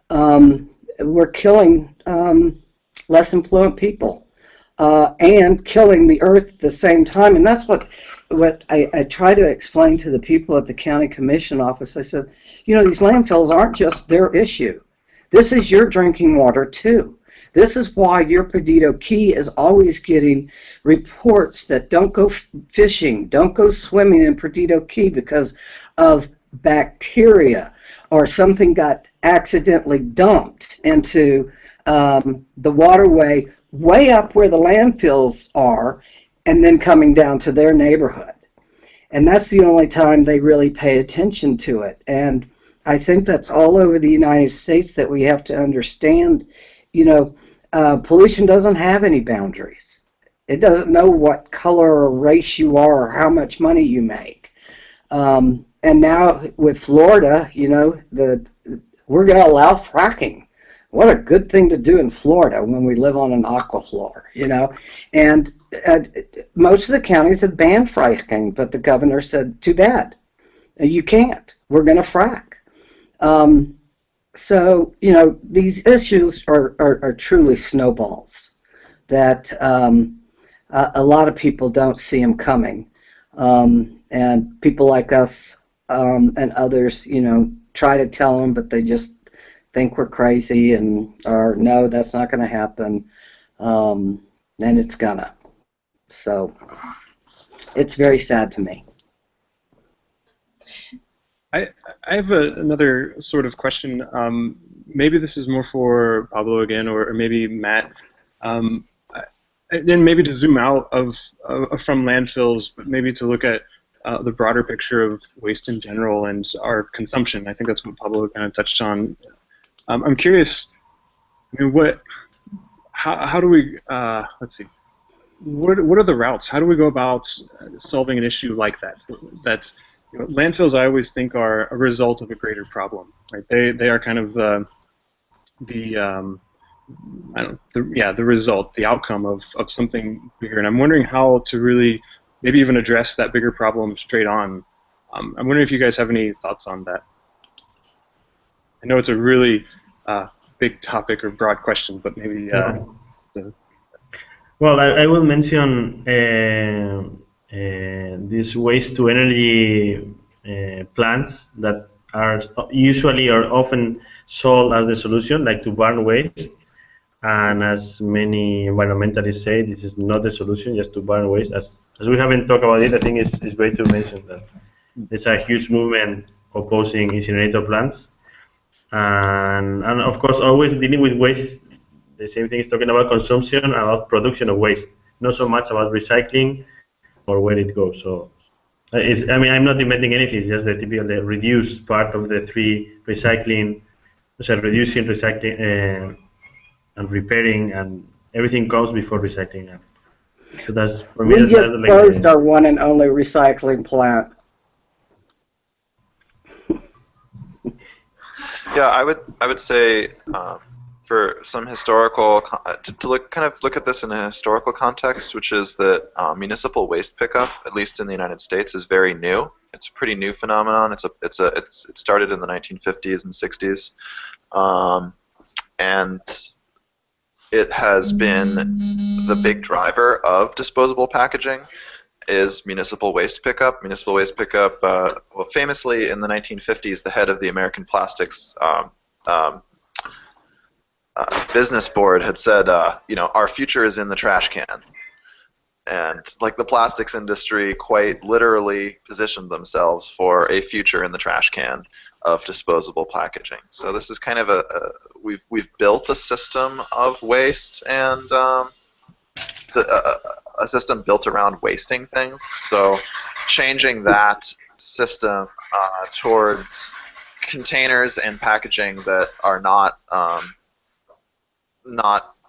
We're killing less influent people and killing the earth at the same time. And that's what I try to explain to the people at the county commission office. I said, these landfills aren't just their issue. This is your drinking water, too. This is why your Perdido Key is always getting reports that don't go fishing, don't go swimming in Perdido Key because of bacteria or something got accidentally dumped into the waterway way up where the landfills are and then coming down to their neighborhood. And that's the only time they really pay attention to it. And I think that's all over the United States that we have to understand. Pollution doesn't have any boundaries. It doesn't know what color or race you are or how much money you make. And now with Florida, we're going to allow fracking. What a good thing to do in Florida when we live on an aquifloor, And most of the counties have banned fracking, but the governor said, too bad. You can't. We're going to frack. So, these issues are truly snowballs that a lot of people don't see them coming. And people like us and others, try to tell them, but they just think we're crazy or no, that's not going to happen. And it's gonna. So it's very sad to me. I have another sort of question. Maybe this is more for Pablo again, or maybe Matt. Then maybe to zoom out from landfills, but maybe to look at the broader picture of waste in general and our consumption. I think that's what Pablo kind of touched on. I'm curious. How do we? Let's see. What are the routes? How do we go about solving an issue like that? Landfills, I always think, are a result of a greater problem, right? They are kind of the result, the outcome of something bigger. And I'm wondering how to really maybe even address that bigger problem straight on. I'm wondering if you guys have any thoughts on that. I know it's a really big topic or broad question, but maybe. Well, I will mention these waste to energy plants that are usually or often sold as the solution, like to burn waste. And as many environmentalists say, this is not the solution, just to burn waste. As we haven't talked about it, I think it's great to mention that. there's a huge movement opposing incinerator plants, and of course always dealing with waste. The same thing is talking about consumption, about production of waste, not so much about recycling or where it goes. So I mean, I'm not inventing anything. It's just the typical the reduced part of the three: recycling, so reducing, recycling, and repairing, and everything comes before recycling. So that's for me. We That's just like closed our one and only recycling plant. Yeah, I would say for some historical to look at this in a historical context, which is that municipal waste pickup, at least in the United States, is very new. It's a pretty new phenomenon. It started in the 1950s and 60s, and it has been the big driver of disposable packaging. Is municipal waste pickup. Municipal waste pickup, well, famously in the 1950s, the head of the American Plastics Business Board had said, our future is in the trash can. And like the plastics industry quite literally positioned themselves for a future in the trash can of disposable packaging. So this is kind of we've built a system of waste and a system built around wasting things. So changing that system towards containers and packaging that are not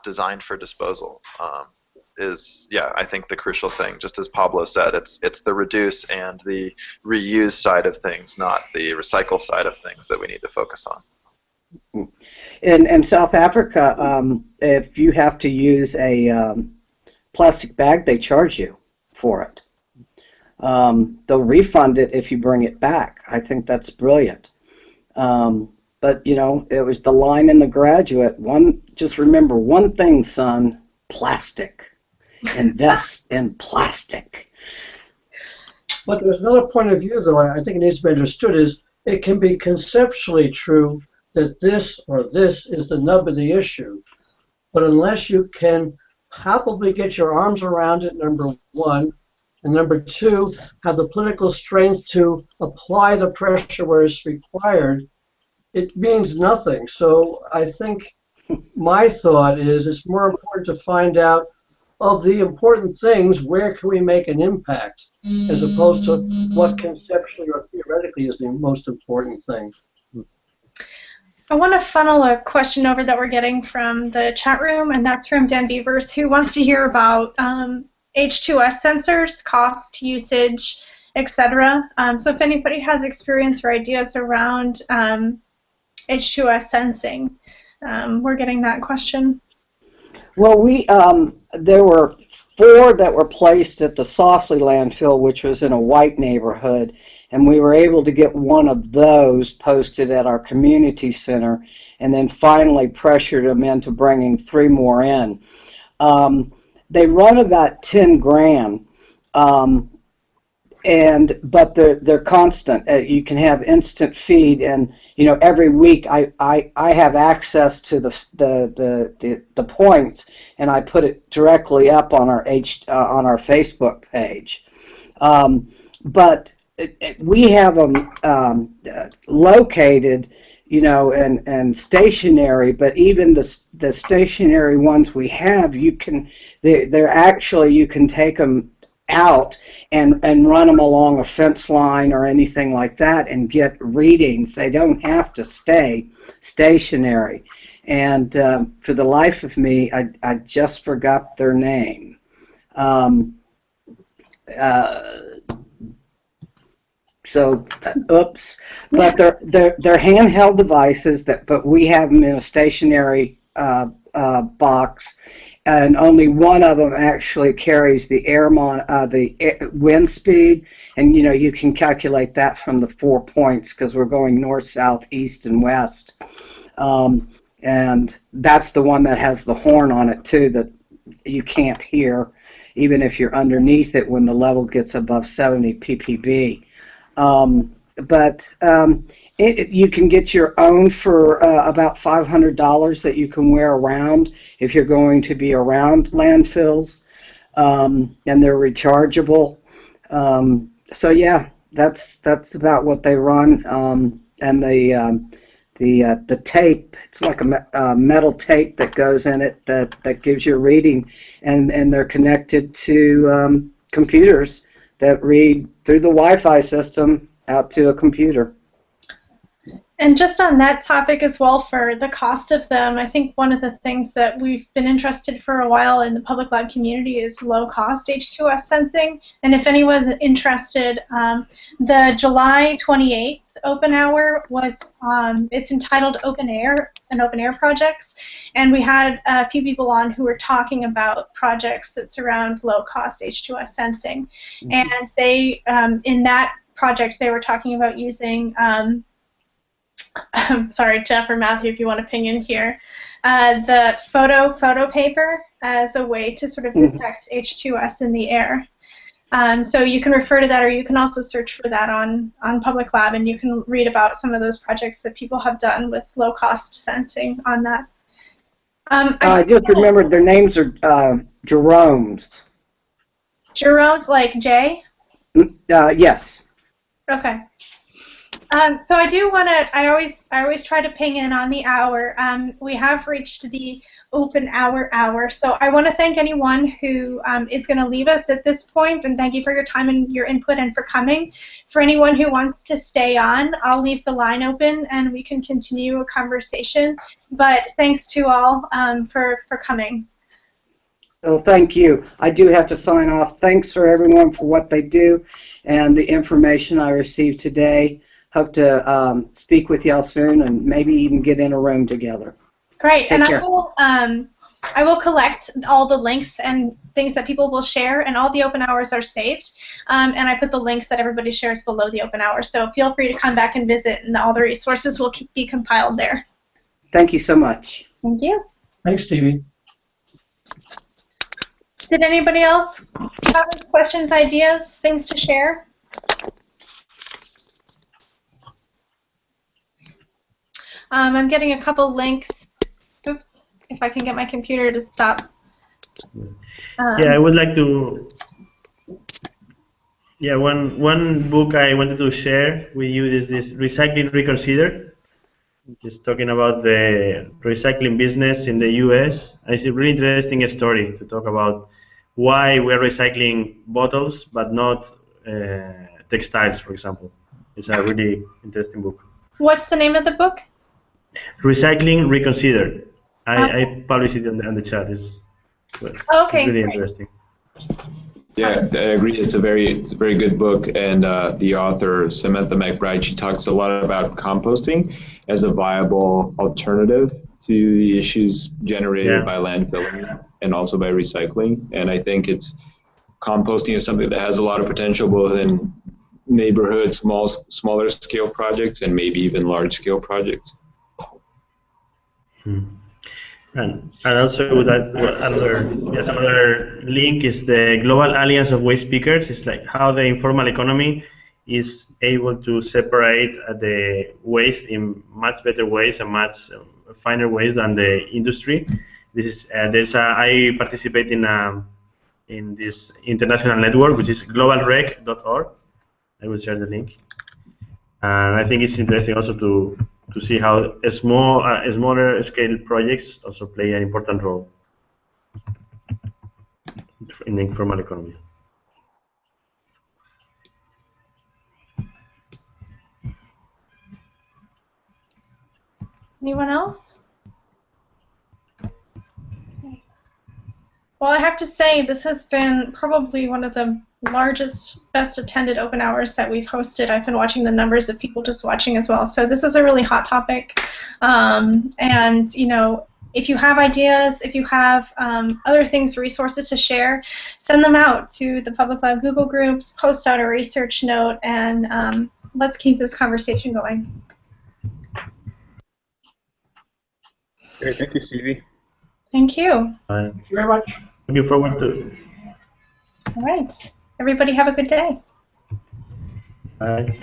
designed for disposal is, I think the crucial thing. Just as Pablo said, it's the reduce and the reuse side of things, not the recycle side of things, that we need to focus on. In South Africa, if you have to use a plastic bag, they charge you for it. They'll refund it if you bring it back. I think that's brilliant. But it was the line in The Graduate. Just remember one thing, son: plastic. Invest in plastic. But there's another point of view, though, I think it needs to be understood, is it can be conceptually true that this or this is the nub of the issue. But unless you can palpably get your arms around it, number one, and number two, have the political strength to apply the pressure where it's required, it means nothing. So I think my thought is it's more important to find out, of the important things, where can we make an impact, as opposed to what conceptually or theoretically is the most important thing. I want to funnel a question over that we're getting from the chat room, and that's from Dan Beavers, who wants to hear about H2S sensors, cost, usage, etc. So if anybody has experience or ideas around H2S sensing, we're getting that question. Well, there were 4 that were placed at the Softly landfill, which was in a white neighborhood, and we were able to get one of those posted at our community center, and then finally pressured them into bringing 3 more in. They run about 10 grand, but they're constant. You can have instant feed, and every week I have access to the points, and I put it directly up on our Facebook page. But we have them located, and stationary. But even the stationary ones we have, you can take them out and run them along a fence line or anything like that and get readings. They don't have to stay stationary. And for the life of me, I just forgot their name. Oops. But they're handheld devices but we have them in a stationary box. And only one of them actually carries the wind speed, and you can calculate that from the 4 points because we're going north, south, east, and west. And that's the one that has the horn on it too that you can't hear, even if you're underneath it when the level gets above 70 ppb. You can get your own for about $500 that you can wear around if you're going to be around landfills, and they're rechargeable. So yeah, that's about what they run. And the tape, it's like a metal tape that goes in it that gives you a reading, and they're connected to computers that read through the Wi-Fi system out to a computer. And just on that topic as well, for the cost of them, I think one of the things that we've been interested for a while in the public lab community is low-cost H2S sensing. And if anyone's interested, the July 28th Open Hour was, it's entitled OpenHour and OpenHour projects. And we had a few people on who were talking about projects that surround low-cost H2S sensing. Mm-hmm. And they, in that project, they were talking about using I'm sorry, Jeff or Matthew, if you want to ping in here, the photo paper as a way to sort of detect H2S in the air. So you can refer to that, or you can also search for that on Public Lab, and you can read about some of those projects that people have done with low-cost sensing on that. I just remembered their names are Jerome's. Jerome's, like J? Yes. Okay. So I do want to. I always try to ping in on the hour. We have reached the open hour. So I want to thank anyone who is going to leave us at this point, and thank you for your time and your input and for coming. For anyone who wants to stay on, I'll leave the line open and we can continue a conversation. But thanks to all for coming. Oh, thank you. I do have to sign off. Thanks for everyone for what they do and the information I received today. Hope to speak with y'all soon and maybe even get in a room together. Great. Take and care. I will collect all the links and things that people will share, and all the open hours are saved. And I put the links that everybody shares below the open hours. So feel free to come back and visit, and all the resources will be compiled there. Thank you so much. Thank you. Thanks, Stevie. Did anybody else have any questions, ideas, things to share? I'm getting a couple links. Oops, if I can get my computer to stop. Yeah, I would like to. Yeah, one book I wanted to share with you is this Recycling Reconsidered. Just talking about the recycling business in the U.S. It's a really interesting story to talk about why we're recycling bottles but not textiles, for example. It's a really interesting book. What's the name of the book? Recycling Reconsidered. I published it on the chat. It's really interesting. Yeah, I agree. It's a very good book, and the author Samantha McBride, she talks a lot about composting as a viable alternative to the issues generated by landfilling and also by recycling. And I think composting is something that has a lot of potential both in neighborhood, smaller scale projects, and maybe even large scale projects. And also with that, another link is the Global Alliance of Waste Pickers. It's like how the informal economy is able to separate the waste in much better ways and much finer ways than the industry. This is I participate in this international network, which is globalrec.org. I will share the link. And I think it's interesting also to see how smaller scale projects also play an important role in the informal economy. Anyone else? Well, I have to say this has been probably one of the largest, best attended open hours that we've hosted. I've been watching the numbers of people just watching as well. So this is a really hot topic. And, you know, if you have ideas, if you have other things, resources to share, send them out to the Public Lab Google groups, post out a research note, and let's keep this conversation going. Great, thank you, Stevie. Thank you. Thank you very much. Looking forward to. All right. Everybody have a good day. Bye.